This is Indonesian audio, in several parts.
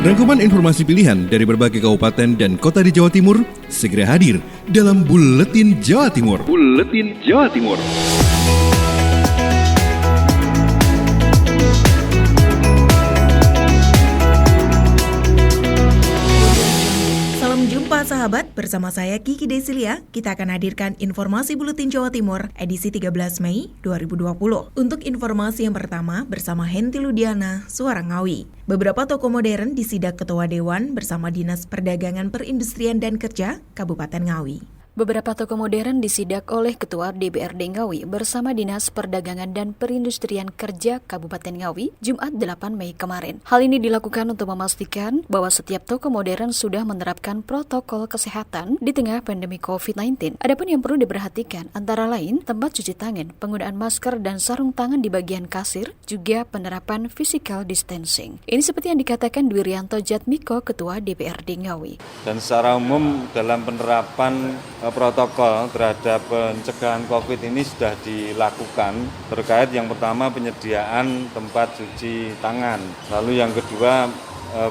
Rangkuman informasi pilihan dari berbagai kabupaten dan kota di Jawa Timur segera hadir dalam Buletin Jawa Timur. Buletin Jawa Timur. Salam jumpa sahabat, bersama saya Kiki Desilia. Kita akan hadirkan informasi Buletin Jawa Timur edisi 13 Mei 2020. Untuk informasi yang pertama bersama Henti Ludiana, Suara Ngawi. Beberapa toko modern disidak Ketua Dewan bersama Dinas Perdagangan Perindustrian dan Kerja Kabupaten Ngawi. Beberapa toko modern disidak oleh Ketua DPRD Ngawi bersama Dinas Perdagangan dan Perindustrian Kerja Kabupaten Ngawi Jumat 8 Mei kemarin. Hal ini dilakukan untuk memastikan bahwa setiap toko modern sudah menerapkan protokol kesehatan di tengah pandemi COVID-19. Adapun yang perlu diperhatikan antara lain tempat cuci tangan, penggunaan masker dan sarung tangan di bagian kasir, juga penerapan physical distancing. Ini seperti yang dikatakan Dwirianto Jatmiko, Ketua DPRD Ngawi. Dan secara umum dalam penerapan protokol terhadap pencegahan COVID ini sudah dilakukan terkait yang pertama penyediaan tempat cuci tangan, lalu yang kedua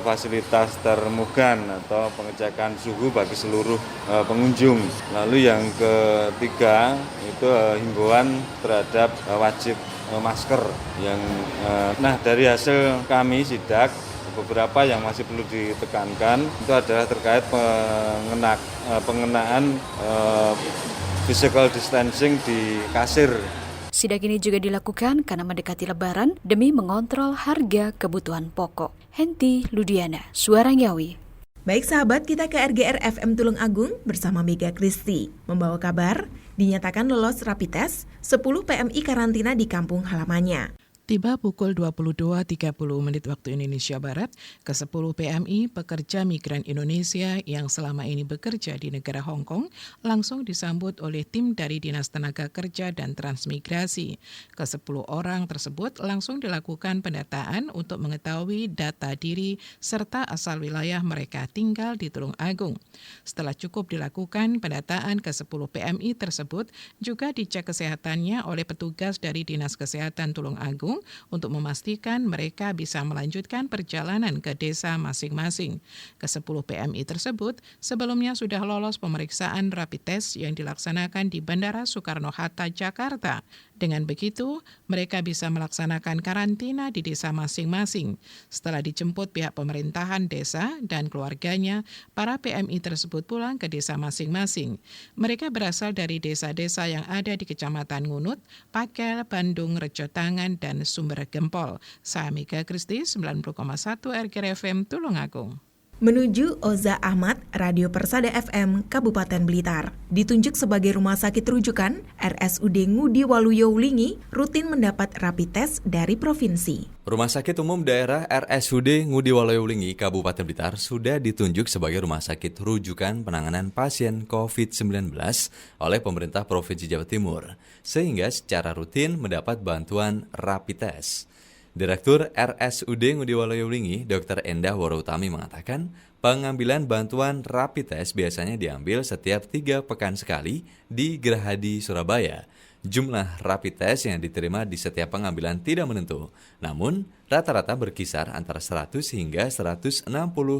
fasilitas termogan atau pengecekan suhu bagi seluruh pengunjung, lalu yang ketiga itu himbauan terhadap wajib masker yang dari hasil kami sidak beberapa yang masih perlu ditekankan itu adalah terkait pengenaan physical distancing di kasir. Sidak ini juga dilakukan karena mendekati Lebaran demi mengontrol harga kebutuhan pokok. Henti Ludiana, Suara Ngawi. Baik sahabat, kita ke RGR FM Tulung Agung bersama Mega Kristi. Membawa kabar, dinyatakan lolos rapid test 10 PMI karantina di kampung halamannya. Tiba pukul 22.30 waktu Indonesia Barat, ke-10 PMI pekerja migran Indonesia yang selama ini bekerja di negara Hong Kong langsung disambut oleh tim dari Dinas Tenaga Kerja dan Transmigrasi. Ke-10 orang tersebut langsung dilakukan pendataan untuk mengetahui data diri serta asal wilayah mereka tinggal di Tulung Agung. Setelah cukup dilakukan pendataan ke-10 PMI tersebut, juga dicek kesehatannya oleh petugas dari Dinas Kesehatan Tulung Agung untuk memastikan mereka bisa melanjutkan perjalanan ke desa masing-masing. Ke-10 PMI tersebut sebelumnya sudah lolos pemeriksaan rapid test yang dilaksanakan di Bandara Soekarno-Hatta, Jakarta. Dengan begitu, mereka bisa melaksanakan karantina di desa masing-masing. Setelah dijemput pihak pemerintahan desa dan keluarganya, para PMI tersebut pulang ke desa masing-masing. Mereka berasal dari desa-desa yang ada di Kecamatan Ngunut, Pakel, Bandung, Rejotangan, dan Sumber Gempol. Saya Mega Kristi, 90,1 RGR FM Tulungagung. Menuju Oza Ahmad, Radio Persada FM, Kabupaten Blitar. Ditunjuk sebagai rumah sakit rujukan, RSUD Ngudi Waluyo Wulingi rutin mendapat rapid test dari provinsi. Rumah Sakit Umum Daerah RSUD Ngudi Waluyo Wulingi, Kabupaten Blitar sudah ditunjuk sebagai rumah sakit rujukan penanganan pasien COVID-19 oleh pemerintah Provinsi Jawa Timur, sehingga secara rutin mendapat bantuan rapid test. Direktur RSUD Ngudi Waluyo Wulingi, Dr. Endah Woroutami mengatakan, pengambilan bantuan rapid test biasanya diambil setiap 3 pekan sekali di Gerahadi, Surabaya. Jumlah rapid test yang diterima di setiap pengambilan tidak menentu, namun rata-rata berkisar antara 100 hingga 160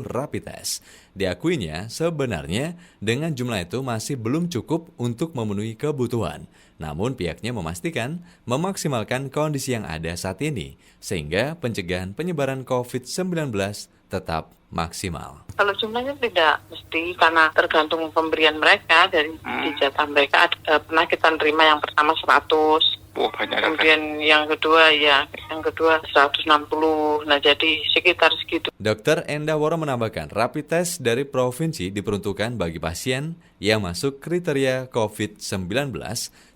rapid test. Diakuinya, sebenarnya dengan jumlah itu masih belum cukup untuk memenuhi kebutuhan. Namun pihaknya memastikan memaksimalkan kondisi yang ada saat ini, sehingga pencegahan penyebaran COVID-19 tetap maksimal. Kalau jumlahnya tidak mesti, karena tergantung pemberian mereka dari jatah mereka. Pernah kita terima yang pertama 100. Kemudian yang kedua 160. Nah, jadi sekitar segitu. Dr. Endah Woro menambahkan, rapid test dari provinsi diperuntukkan bagi pasien yang masuk kriteria COVID-19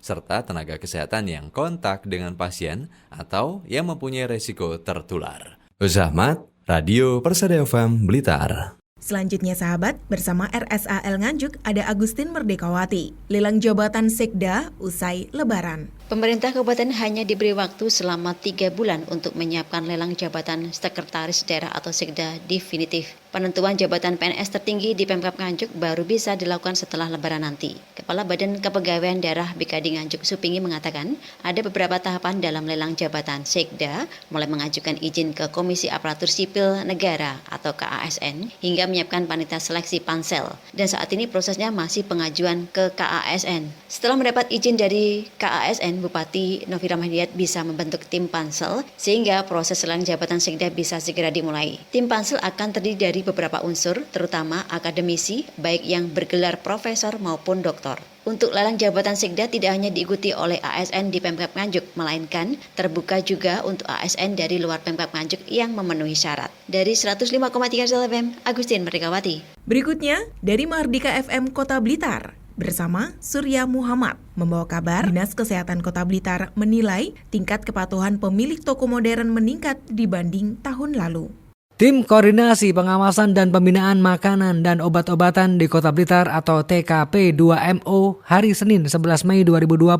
serta tenaga kesehatan yang kontak dengan pasien atau yang mempunyai resiko tertular. Uzahmat, Radio Persada FM Blitar. Selanjutnya sahabat, bersama RSAL Nganjuk ada Agustin Merdekawati. Lelang jabatan Sekda usai Lebaran. Pemerintah Kabupaten hanya diberi waktu selama 3 bulan untuk menyiapkan lelang jabatan Sekretaris Daerah atau Sekda definitif. Penentuan jabatan PNS tertinggi di Pemkab Nganjuk baru bisa dilakukan setelah Lebaran nanti. Kepala Badan Kepegawaian Daerah BKD Nganjuk Supingi mengatakan ada beberapa tahapan dalam lelang jabatan Sekda, mulai mengajukan izin ke Komisi Aparatur Sipil Negara atau KASN hingga menyiapkan panitia seleksi pansel. Dan saat ini prosesnya masih pengajuan ke KASN. Setelah mendapat izin dari KASN, Bupati Novi Rahmanhidayat bisa membentuk tim pansel sehingga proses lelang jabatan Sekda bisa segera dimulai. Tim pansel akan terdiri dari beberapa unsur, terutama akademisi, baik yang bergelar profesor maupun doktor. Untuk lelang jabatan Sekda tidak hanya diikuti oleh ASN di Pemkab Nganjuk, melainkan terbuka juga untuk ASN dari luar Pemkab Nganjuk yang memenuhi syarat. Dari 105,3 FM, Agustin Merdekawati. Berikutnya, dari Mahardika FM Kota Blitar. Bersama Surya Muhammad membawa kabar, Dinas Kesehatan Kota Blitar menilai tingkat kepatuhan pemilik toko modern meningkat dibanding tahun lalu. Tim Koordinasi Pengawasan dan Pembinaan Makanan dan Obat-obatan di Kota Blitar atau TKP 2MO hari Senin 11 Mei 2020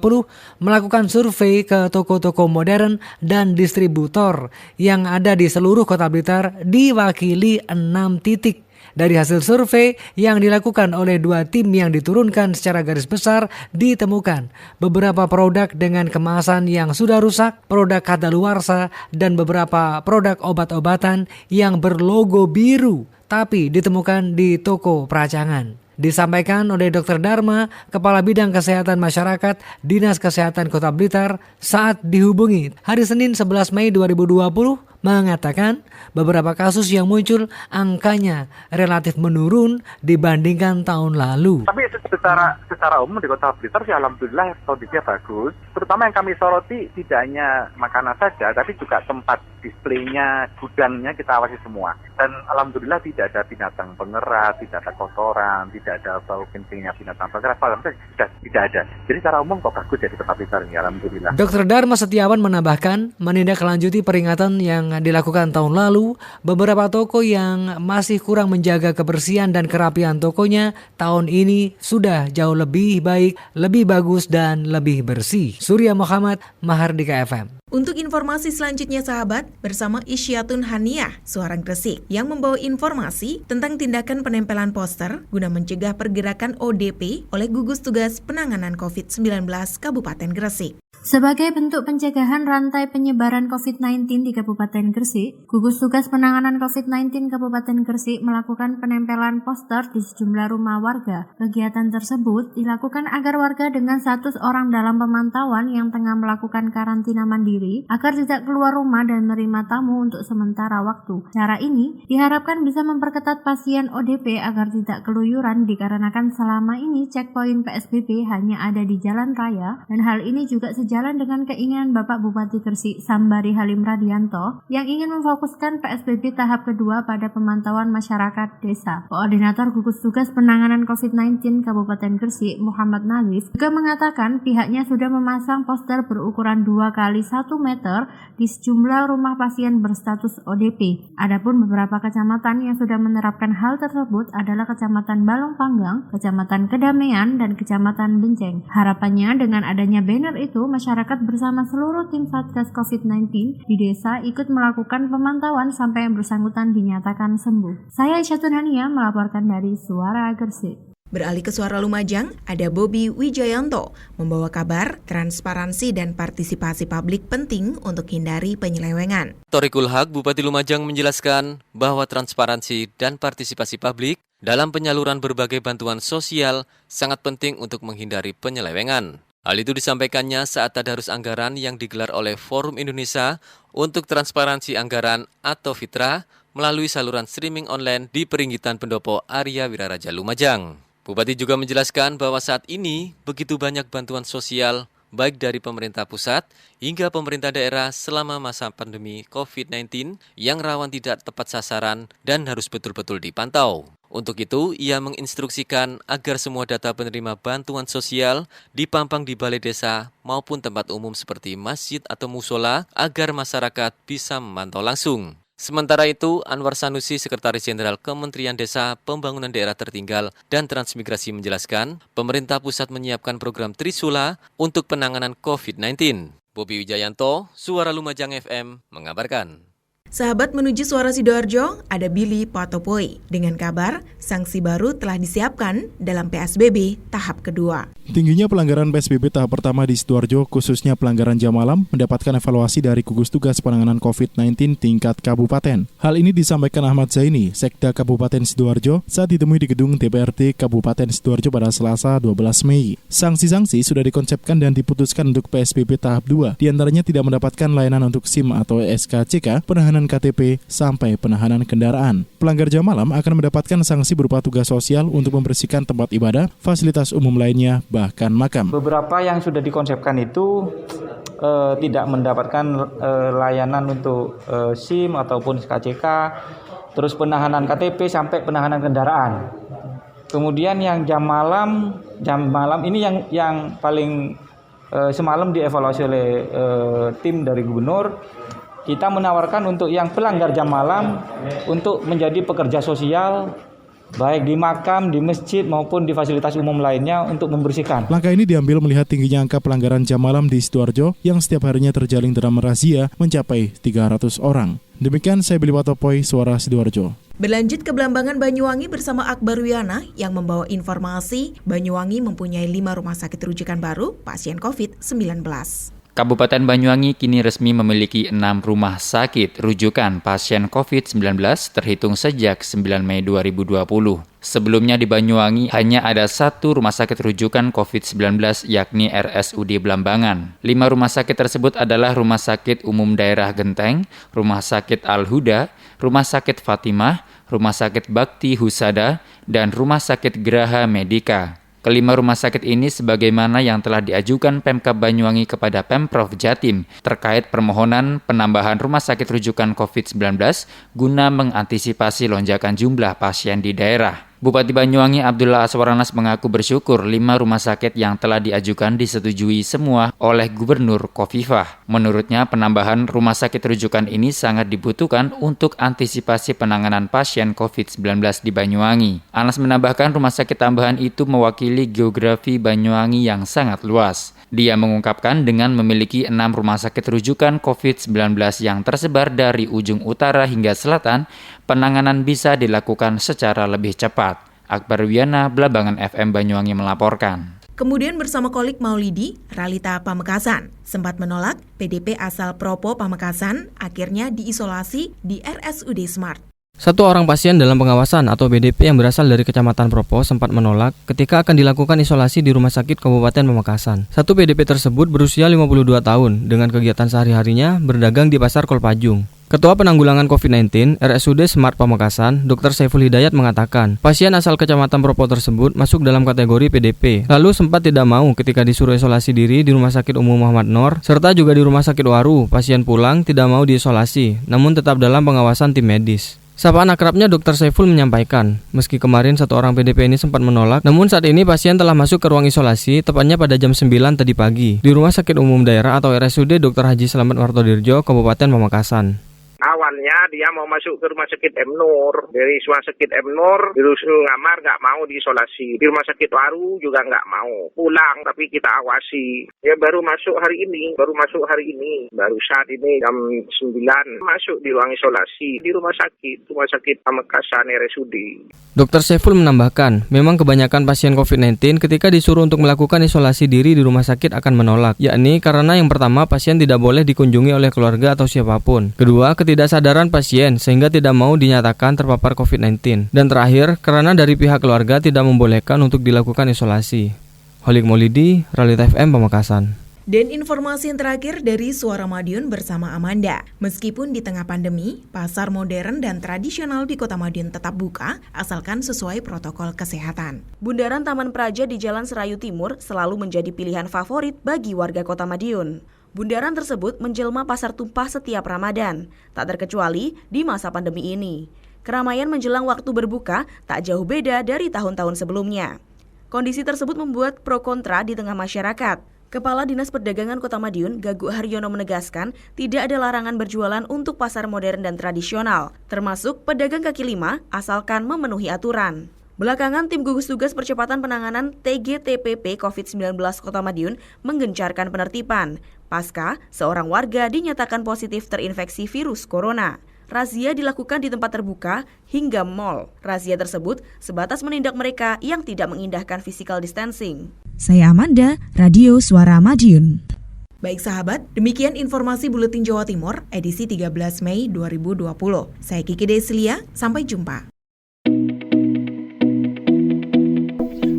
melakukan survei ke toko-toko modern dan distributor yang ada di seluruh Kota Blitar diwakili 6 titik. Dari hasil survei yang dilakukan oleh 2 tim yang diturunkan secara garis besar ditemukan beberapa produk dengan kemasan yang sudah rusak, produk kadaluarsa, dan beberapa produk obat-obatan yang berlogo biru tapi ditemukan di toko peracangan. Disampaikan oleh Dr. Dharma, Kepala Bidang Kesehatan Masyarakat Dinas Kesehatan Kota Blitar saat dihubungi hari Senin 11 Mei 2020 mengatakan beberapa kasus yang muncul angkanya relatif menurun dibandingkan tahun lalu. Tapi secara umum di Kota Blitar sih alhamdulillah kondisinya bagus. Terutama yang kami soroti tidak hanya makanan saja, tapi juga tempat displaynya, gudangnya kita awasi semua. Dan alhamdulillah tidak ada binatang pengerat, tidak ada kotoran, tidak ada bau kencingnya binatang pengerat, alhamdulillah tidak ada. Jadi secara umum kok bagus ya di Kota Blitar ini, alhamdulillah. Dr. Dharma Setiawan menambahkan menindaklanjuti peringatan yang dilakukan tahun lalu, beberapa toko yang masih kurang menjaga kebersihan dan kerapian tokonya tahun ini sudah jauh lebih baik, lebih bagus dan lebih bersih. Surya Muhammad, Mahardika FM. Untuk informasi selanjutnya sahabat, bersama Isyatun Haniah, Suara Gresik, yang membawa informasi tentang tindakan penempelan poster guna mencegah pergerakan ODP oleh Gugus Tugas Penanganan COVID-19 Kabupaten Gresik. Sebagai bentuk pencegahan rantai penyebaran COVID-19 di Kabupaten Gresik, Gugus Tugas Penanganan COVID-19 Kabupaten Gresik melakukan penempelan poster di sejumlah rumah warga. Kegiatan tersebut dilakukan agar warga dengan status orang dalam pemantauan yang tengah melakukan karantina mandiri agar tidak keluar rumah dan menerima tamu untuk sementara waktu. Cara ini diharapkan bisa memperketat pasien ODP agar tidak keluyuran dikarenakan selama ini checkpoint PSBB hanya ada di jalan raya dan hal ini juga sejalan dengan keinginan Bapak Bupati Gresik Sambari Halim Radianto yang ingin memfokuskan PSBB tahap kedua pada pemantauan masyarakat desa. Koordinator Gugus Tugas Penanganan COVID-19 Kabupaten Gresik Muhammad Nalif juga mengatakan pihaknya sudah memasang poster berukuran 2 x 1 meter di sejumlah rumah pasien berstatus ODP. Adapun beberapa kecamatan yang sudah menerapkan hal tersebut adalah Kecamatan Balong Panggang, Kecamatan Kedamaian, dan Kecamatan Benceng. Harapannya dengan adanya banner itu masyarakat bersama seluruh tim Satgas COVID-19 di desa ikut melakukan pemantauan sampai yang bersangkutan dinyatakan sembuh. Saya Isyatun Hania melaporkan dari Suara Gresik. Beralih ke Suara Lumajang, ada Bobi Wijayanto membawa kabar transparansi dan partisipasi publik penting untuk hindari penyelewengan. Thoriqul Haq, Bupati Lumajang menjelaskan bahwa transparansi dan partisipasi publik dalam penyaluran berbagai bantuan sosial sangat penting untuk menghindari penyelewengan. Hal itu disampaikannya saat tadarus anggaran yang digelar oleh Forum Indonesia untuk Transparansi Anggaran atau FITRA melalui saluran streaming online di Peringgitan Pendopo Arya Wiraraja Lumajang. Bupati juga menjelaskan bahwa saat ini begitu banyak bantuan sosial baik dari pemerintah pusat hingga pemerintah daerah selama masa pandemi COVID-19 yang rawan tidak tepat sasaran dan harus betul-betul dipantau. Untuk itu, ia menginstruksikan agar semua data penerima bantuan sosial dipampang di balai desa maupun tempat umum seperti masjid atau musola agar masyarakat bisa memantau langsung. Sementara itu, Anwar Sanusi, Sekretaris Jenderal Kementerian Desa, Pembangunan Daerah Tertinggal, dan Transmigrasi menjelaskan, pemerintah pusat menyiapkan program Trisula untuk penanganan COVID-19. Bobi Wijayanto, Suara Lumajang FM, mengabarkan. Sahabat menuju Suara Sidoarjo, ada Billy Patopoi. Dengan kabar, sanksi baru telah disiapkan dalam PSBB tahap kedua. Tingginya pelanggaran PSBB tahap pertama di Sidoarjo, khususnya pelanggaran jam malam, mendapatkan evaluasi dari Gugus Tugas Penanganan COVID-19 tingkat kabupaten. Hal ini disampaikan Ahmad Zaini, Sekda Kabupaten Sidoarjo, saat ditemui di gedung DPRD Kabupaten Sidoarjo pada Selasa 12 Mei. Sanksi-sanksi sudah dikonsepkan dan diputuskan untuk PSBB tahap 2, diantaranya tidak mendapatkan layanan untuk SIM atau SKCK, penahanan KTP, sampai penahanan kendaraan. Pelanggar jam malam akan mendapatkan sanksi berupa tugas sosial untuk membersihkan tempat ibadah, fasilitas umum lainnya, bahkan makam. Beberapa yang sudah dikonsepkan itu tidak mendapatkan layanan untuk SIM ataupun SKCK, terus penahanan KTP sampai penahanan kendaraan. Kemudian yang jam malam ini yang paling semalam dievaluasi oleh tim dari gubernur. Kita menawarkan untuk yang pelanggar jam malam untuk menjadi pekerja sosial baik di makam, di masjid maupun di fasilitas umum lainnya untuk membersihkan. Langkah ini diambil melihat tingginya angka pelanggaran jam malam di Sidoarjo yang setiap harinya terjalin dalam razia mencapai 300 orang. Demikian saya Billy Patopoi, Suara Sidoarjo. Berlanjut ke Belambangan Banyuwangi bersama Akbar Wiana yang membawa informasi Banyuwangi mempunyai 5 rumah sakit rujukan baru pasien COVID-19. Kabupaten Banyuwangi kini resmi memiliki 6 rumah sakit rujukan pasien COVID-19 terhitung sejak 9 Mei 2020. Sebelumnya di Banyuwangi hanya ada 1 rumah sakit rujukan COVID-19 yakni RSUD Belambangan. 5 rumah sakit tersebut adalah Rumah Sakit Umum Daerah Genteng, Rumah Sakit Al-Huda, Rumah Sakit Fatimah, Rumah Sakit Bakti Husada, dan Rumah Sakit Graha Medika. Kelima rumah sakit ini sebagaimana yang telah diajukan Pemkab Banyuwangi kepada Pemprov Jatim terkait permohonan penambahan rumah sakit rujukan COVID-19 guna mengantisipasi lonjakan jumlah pasien di daerah. Bupati Banyuwangi Abdullah Aswaranas mengaku bersyukur 5 rumah sakit yang telah diajukan disetujui semua oleh Gubernur Khofifah. Menurutnya penambahan rumah sakit rujukan ini sangat dibutuhkan untuk antisipasi penanganan pasien COVID-19 di Banyuwangi. Anas menambahkan rumah sakit tambahan itu mewakili geografi Banyuwangi yang sangat luas. Dia mengungkapkan dengan memiliki 6 rumah sakit rujukan COVID-19 yang tersebar dari ujung utara hingga selatan, penanganan bisa dilakukan secara lebih cepat. Akbar Wiana, Belambangan FM Banyuwangi melaporkan. Kemudian bersama Kolik Maulidi, Ralita Pamekasan sempat menolak PDP asal Propo Pamekasan akhirnya diisolasi di RSUD Smart. 1 orang pasien dalam pengawasan atau BDP yang berasal dari Kecamatan Propo sempat menolak ketika akan dilakukan isolasi di Rumah Sakit Kabupaten Pamekasan. 1 BDP tersebut berusia 52 tahun dengan kegiatan sehari-harinya berdagang di Pasar Kolpajung. Ketua Penanggulangan COVID-19 RSUD Smart Pamekasan, Dr. Saiful Hidayat mengatakan, pasien asal Kecamatan Propo tersebut masuk dalam kategori PDP. Lalu sempat tidak mau ketika disuruh isolasi diri di Rumah Sakit Umum Muhammad Nor, serta juga di Rumah Sakit Waru, pasien pulang tidak mau diisolasi, namun tetap dalam pengawasan tim medis. Sapaan akrabnya Dr. Saiful menyampaikan, meski kemarin 1 orang PDP ini sempat menolak, namun saat ini pasien telah masuk ke ruang isolasi tepatnya pada jam 9 tadi pagi di Rumah Sakit Umum Daerah atau RSUD Dr. Haji Slamet Martodirjo, Kabupaten Pamekasan. Awalnya dia mau masuk ke Rumah Sakit M. Nur. Dari Rumah Sakit M. Nur disuruh ngamar, nggak mau diisolasi. Di Rumah Sakit Waru juga nggak mau. Pulang tapi kita awasi. Ya baru masuk hari ini. Baru saat ini jam 9 masuk di ruang isolasi di Rumah Sakit Pamekasan RSUD. Dr. Saiful menambahkan, memang kebanyakan pasien COVID-19 ketika disuruh untuk melakukan isolasi diri di rumah sakit akan menolak, yakni karena yang pertama pasien tidak boleh dikunjungi oleh keluarga atau siapapun. Kedua, ketidaksadaran pasien sehingga tidak mau dinyatakan terpapar COVID-19. Dan terakhir, karena dari pihak keluarga tidak membolehkan untuk dilakukan isolasi. Holik Maulidi, Ralita FM Pamekasan. Dan informasi yang terakhir dari Suara Madiun bersama Amanda. Meskipun di tengah pandemi, pasar modern dan tradisional di Kota Madiun tetap buka, asalkan sesuai protokol kesehatan. Bundaran Taman Praja di Jalan Serayu Timur selalu menjadi pilihan favorit bagi warga Kota Madiun. Bundaran tersebut menjelma pasar tumpah setiap Ramadan, tak terkecuali di masa pandemi ini. Keramaian menjelang waktu berbuka tak jauh beda dari tahun-tahun sebelumnya. Kondisi tersebut membuat pro kontra di tengah masyarakat. Kepala Dinas Perdagangan Kota Madiun, Gaguk Haryono menegaskan tidak ada larangan berjualan untuk pasar modern dan tradisional, termasuk pedagang kaki lima asalkan memenuhi aturan. Belakangan, tim gugus tugas percepatan penanganan TGTPP COVID-19 Kota Madiun menggencarkan penertiban pasca seorang warga dinyatakan positif terinfeksi virus corona. Razia dilakukan di tempat terbuka hingga mal. Razia tersebut sebatas menindak mereka yang tidak mengindahkan physical distancing. Saya Amanda, Radio Suara Madiun. Baik sahabat, demikian informasi Buletin Jawa Timur edisi 13 Mei 2020. Saya Kiki Desilia, sampai jumpa.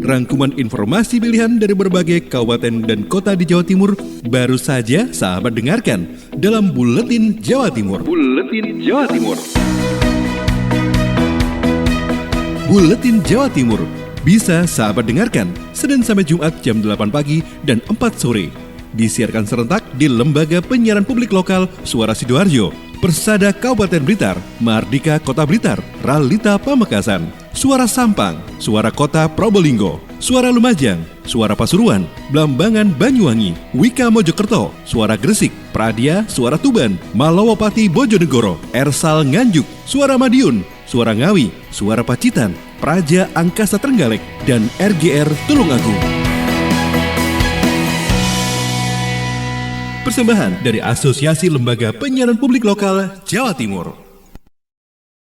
Rangkuman informasi pilihan dari berbagai kabupaten dan kota di Jawa Timur baru saja sahabat dengarkan dalam Buletin Jawa Timur. Buletin Jawa Timur. Buletin Jawa Timur bisa sahabat dengarkan Senin sampai Jumat jam 8 pagi dan 4 sore. Disiarkan serentak di Lembaga Penyiaran Publik Lokal Suara Sidoarjo, Persada Kabupaten Blitar, Mardika Kota Blitar, Ralita Pamekasan, Suara Sampang, Suara Kota Probolinggo, Suara Lumajang, Suara Pasuruan, Blambangan Banyuwangi, Wika Mojokerto, Suara Gresik, Pradia, Suara Tuban, Malawapati Bojonegoro, Ersal Nganjuk, Suara Madiun, Suara Ngawi, Suara Pacitan, Praja Angkasa Trenggalek, dan RGR Tulungagung. Persembahan dari Asosiasi Lembaga Penyiaran Publik Lokal Jawa Timur.